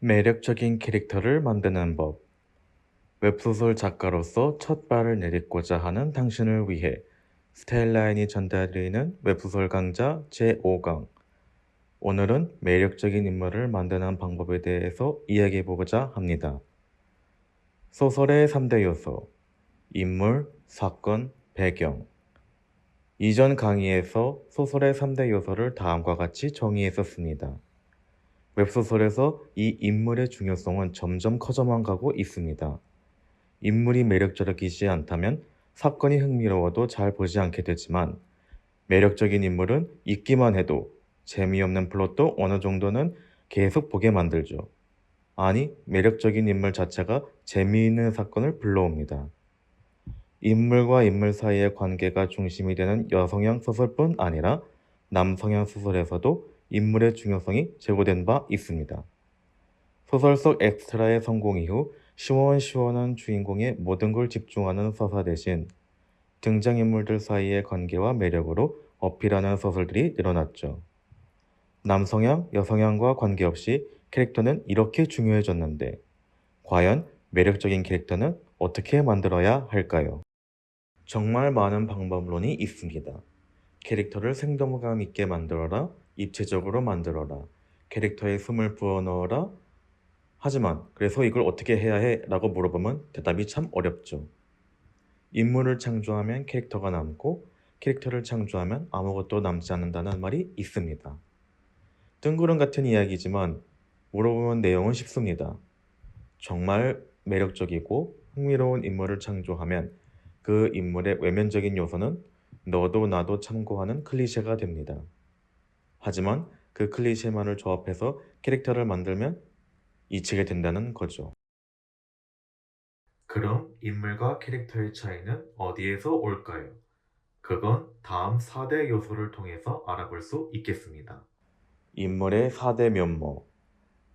매력적인 캐릭터를 만드는 법. 웹소설 작가로서 첫 발을 내딛고자 하는 당신을 위해 스타일라인이 전달드리는 웹소설 강좌 제5강. 오늘은 매력적인 인물을 만드는 방법에 대해서 이야기해보고자 합니다. 소설의 3대 요소. 인물, 사건, 배경. 이전 강의에서 소설의 3대 요소를 다음과 같이 정의했었습니다. 웹소설에서 이 인물의 중요성은 점점 커져만 가고 있습니다. 인물이 매력적이지 않다면 사건이 흥미로워도 잘 보지 않게 되지만, 매력적인 인물은 있기만 해도 재미없는 플롯도 어느 정도는 계속 보게 만들죠. 아니, 매력적인 인물 자체가 재미있는 사건을 불러옵니다. 인물과 인물 사이의 관계가 중심이 되는 여성향 소설뿐 아니라 남성향 소설에서도 인물의 중요성이 제고된 바 있습니다. 소설 속 엑스트라의 성공 이후 시원시원한 주인공의 모든 걸 집중하는 서사 대신 등장인물들 사이의 관계와 매력으로 어필하는 소설들이 늘어났죠. 남성향, 여성향과 관계없이 캐릭터는 이렇게 중요해졌는데, 과연 매력적인 캐릭터는 어떻게 만들어야 할까요? 정말 많은 방법론이 있습니다. 캐릭터를 생동감 있게 만들어라, 입체적으로 만들어라, 캐릭터에 숨을 부어넣어라. 하지만 그래서 이걸 어떻게 해야 해? 라고 물어보면 대답이 참 어렵죠. 인물을 창조하면 캐릭터가 남고, 캐릭터를 창조하면 아무것도 남지 않는다는 말이 있습니다. 뜬구름 같은 이야기지만 물어보면 내용은 쉽습니다. 정말 매력적이고 흥미로운 인물을 창조하면 그 인물의 외면적인 요소는 너도 나도 참고하는 클리셰가 됩니다. 하지만 그 클리셰만을 조합해서 캐릭터를 만들면 잊히게 된다는 거죠. 그럼 인물과 캐릭터의 차이는 어디에서 올까요? 그건 다음 4대 요소를 통해서 알아볼 수 있겠습니다. 인물의 4대 면모.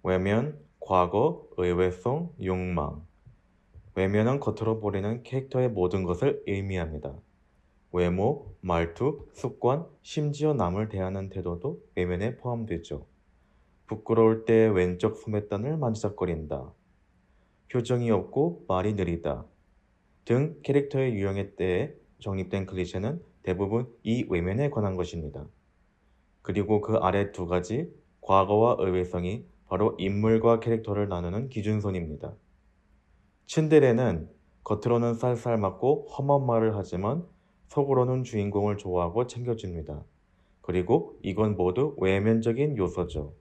외면, 과거, 의외성, 욕망. 외면은 겉으로 보이는 캐릭터의 모든 것을 의미합니다. 외모, 말투, 습관, 심지어 남을 대하는 태도도 외면에 포함되죠. 부끄러울 때 왼쪽 소매단을 만지작거린다. 표정이 없고 말이 느리다. 등 캐릭터의 유형에 대해 정립된 클리셰는 대부분 이 외면에 관한 것입니다. 그리고 그 아래 두 가지, 과거와 의외성이 바로 인물과 캐릭터를 나누는 기준선입니다. 츤데레는 겉으로는 쌀쌀맞고 험한 말을 하지만 속으로는 주인공을 좋아하고 챙겨줍니다. 그리고 이건 모두 외면적인 요소죠.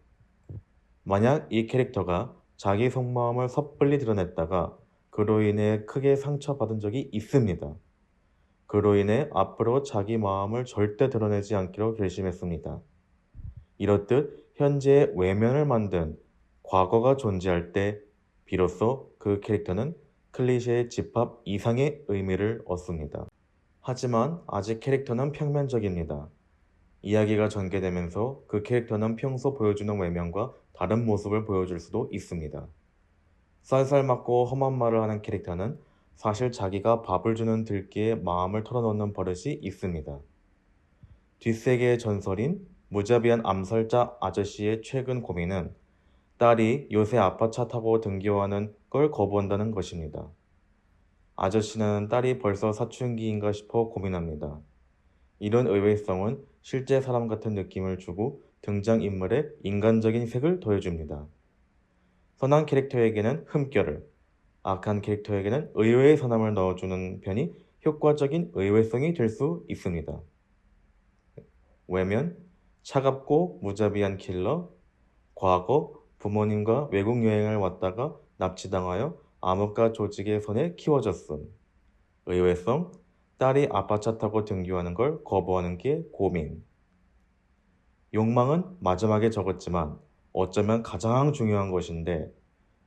만약 이 캐릭터가 자기 속마음을 섣불리 드러냈다가 그로 인해 크게 상처받은 적이 있습니다. 그로 인해 앞으로 자기 마음을 절대 드러내지 않기로 결심했습니다. 이렇듯 현재의 외면을 만든 과거가 존재할 때 비로소 그 캐릭터는 클리셰의 집합 이상의 의미를 얻습니다. 하지만 아직 캐릭터는 평면적입니다. 이야기가 전개되면서 그 캐릭터는 평소 보여주는 외면과 다른 모습을 보여줄 수도 있습니다. 쌀쌀맞고 험한 말을 하는 캐릭터는 사실 자기가 밥을 주는 들기에 마음을 털어놓는 버릇이 있습니다. 뒷세계의 전설인 무자비한 암살자 아저씨의 최근 고민은 딸이 요새 아빠차 타고 등교하는 걸 거부한다는 것입니다. 아저씨는 딸이 벌써 사춘기인가 싶어 고민합니다. 이런 의외성은 실제 사람 같은 느낌을 주고 등장인물의 인간적인 색을 더해줍니다. 선한 캐릭터에게는 흠결을, 악한 캐릭터에게는 의외의 선함을 넣어주는 편이 효과적인 의외성이 될 수 있습니다. 외면, 차갑고 무자비한 킬러, 과거 부모님과 외국 여행을 왔다가 납치당하여 암흑가 조직의 손에 키워졌음. 의외성, 딸이 아빠차 타고 등교하는 걸 거부하는 게 고민. 욕망은 마지막에 적었지만 어쩌면 가장 중요한 것인데,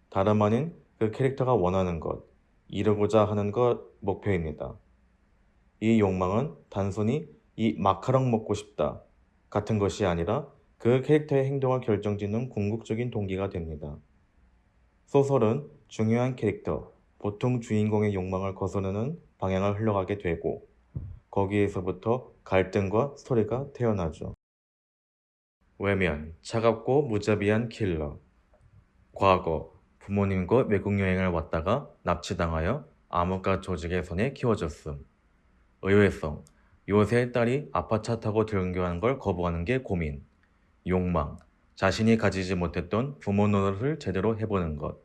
다름 아닌 그 캐릭터가 원하는 것, 이루고자 하는 것 목표입니다. 이 욕망은 단순히 이 마카롱 먹고 싶다 같은 것이 아니라 그 캐릭터의 행동을 결정짓는 궁극적인 동기가 됩니다. 소설은 중요한 캐릭터, 보통 주인공의 욕망을 거스르는 방향을 흘러가게 되고, 거기에서부터 갈등과 스토리가 태어나죠. 외면, 차갑고 무자비한 킬러. 과거 부모님과 외국 여행을 왔다가 납치당하여 암흑가 조직의 손에 키워졌음. 의외성, 요새 딸이 아파차 타고 등교하는 걸 거부하는 게 고민. 욕망, 자신이 가지지 못했던 부모 노릇을 제대로 해보는 것.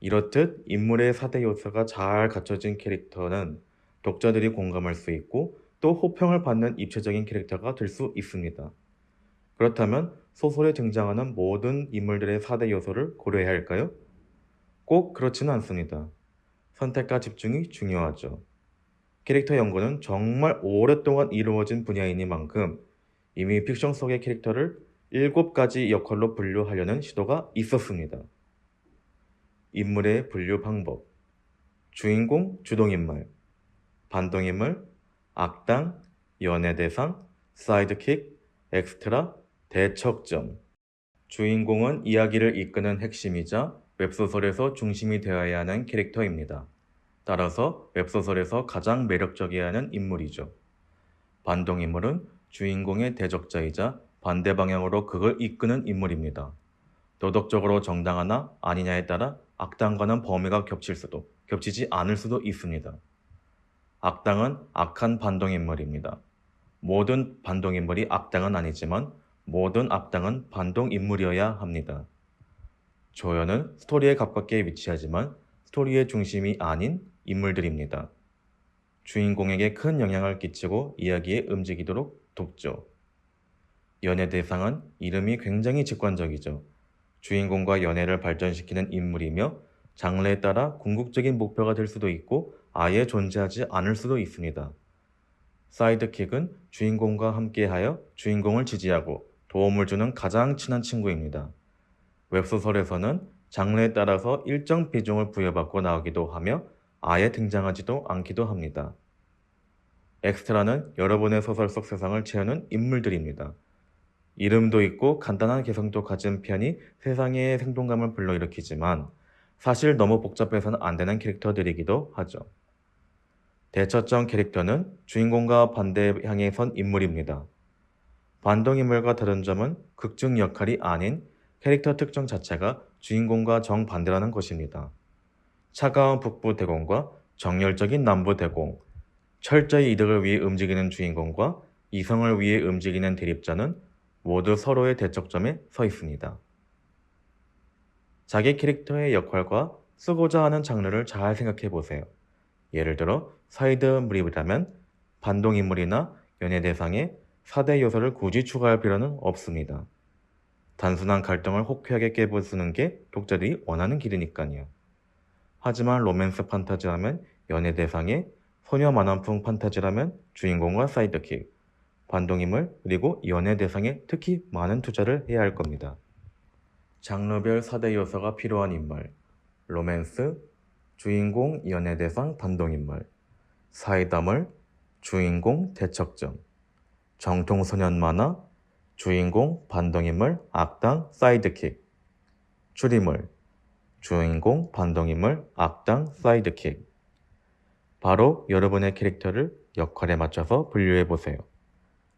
이렇듯 인물의 4대 요소가 잘 갖춰진 캐릭터는 독자들이 공감할 수 있고 또 호평을 받는 입체적인 캐릭터가 될 수 있습니다. 그렇다면 소설에 등장하는 모든 인물들의 4대 요소를 고려해야 할까요? 꼭 그렇지는 않습니다. 선택과 집중이 중요하죠. 캐릭터 연구는 정말 오랫동안 이루어진 분야이니만큼 이미 픽션 속의 캐릭터를 7가지 역할로 분류하려는 시도가 있었습니다. 인물의 분류 방법. 주인공, 주동인물, 반동인물, 악당, 연애대상, 사이드킥, 엑스트라, 대척점. 주인공은 이야기를 이끄는 핵심이자 웹소설에서 중심이 되어야 하는 캐릭터입니다. 따라서 웹소설에서 가장 매력적이어야 하는 인물이죠. 반동인물은 주인공의 대적자이자 반대 방향으로 극을 이끄는 인물입니다. 도덕적으로 정당하나 아니냐에 따라 악당과는 범위가 겹칠 수도, 겹치지 않을 수도 있습니다. 악당은 악한 반동인물입니다. 모든 반동인물이 악당은 아니지만 모든 악당은 반동인물이어야 합니다. 조연은 스토리에 가깝게 위치하지만 스토리의 중심이 아닌 인물들입니다. 주인공에게 큰 영향을 끼치고 이야기에 움직이도록 돕죠. 연애 대상은 이름이 굉장히 직관적이죠. 주인공과 연애를 발전시키는 인물이며 장르에 따라 궁극적인 목표가 될 수도 있고 아예 존재하지 않을 수도 있습니다. 사이드킥은 주인공과 함께하여 주인공을 지지하고 도움을 주는 가장 친한 친구입니다. 웹소설에서는 장르에 따라서 일정 비중을 부여받고 나오기도 하며 아예 등장하지도 않기도 합니다. 엑스트라는 여러분의 소설 속 세상을 채우는 인물들입니다. 이름도 있고 간단한 개성도 가진 편이 세상의 생동감을 불러일으키지만 사실 너무 복잡해서는 안 되는 캐릭터들이기도 하죠. 대처점 캐릭터는 주인공과 반대 향에 선 인물입니다. 반동인물과 다른 점은 극중 역할이 아닌 캐릭터 특성 자체가 주인공과 정반대라는 것입니다. 차가운 북부 대공과 정열적인 남부 대공, 철저히 이득을 위해 움직이는 주인공과 이성을 위해 움직이는 대립자는 모두 서로의 대척점에 서 있습니다. 자기 캐릭터의 역할과 쓰고자 하는 장르를 잘 생각해 보세요. 예를 들어 사이드 무립이라면 반동인물이나 연애 대상에 4대 요소를 굳이 추가할 필요는 없습니다. 단순한 갈등을 호쾌하게 깨부수는 게 독자들이 원하는 길이니까요. 하지만 로맨스 판타지라면 연애 대상에 소녀 만화풍 판타지라면 주인공과 사이드킥, 반동인물 그리고 연애 대상에 특히 많은 투자를 해야 할 겁니다. 장르별 4대 요소가 필요한 인물, 로맨스, 주인공, 연애 대상, 반동인물, 사이다물, 주인공, 대척점, 정통소년 만화, 주인공, 반동인물, 악당, 사이드킥, 추리물, 주인공, 반동인물, 악당, 사이드킥. 바로 여러분의 캐릭터를 역할에 맞춰서 분류해보세요.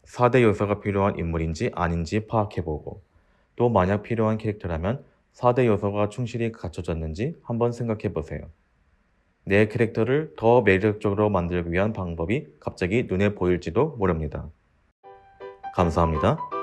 4대 요소가 필요한 인물인지 아닌지 파악해보고 또 만약 필요한 캐릭터라면 4대 요소가 충실히 갖춰졌는지 한번 생각해보세요. 내 캐릭터를 더 매력적으로 만들기 위한 방법이 갑자기 눈에 보일지도 모릅니다. 감사합니다.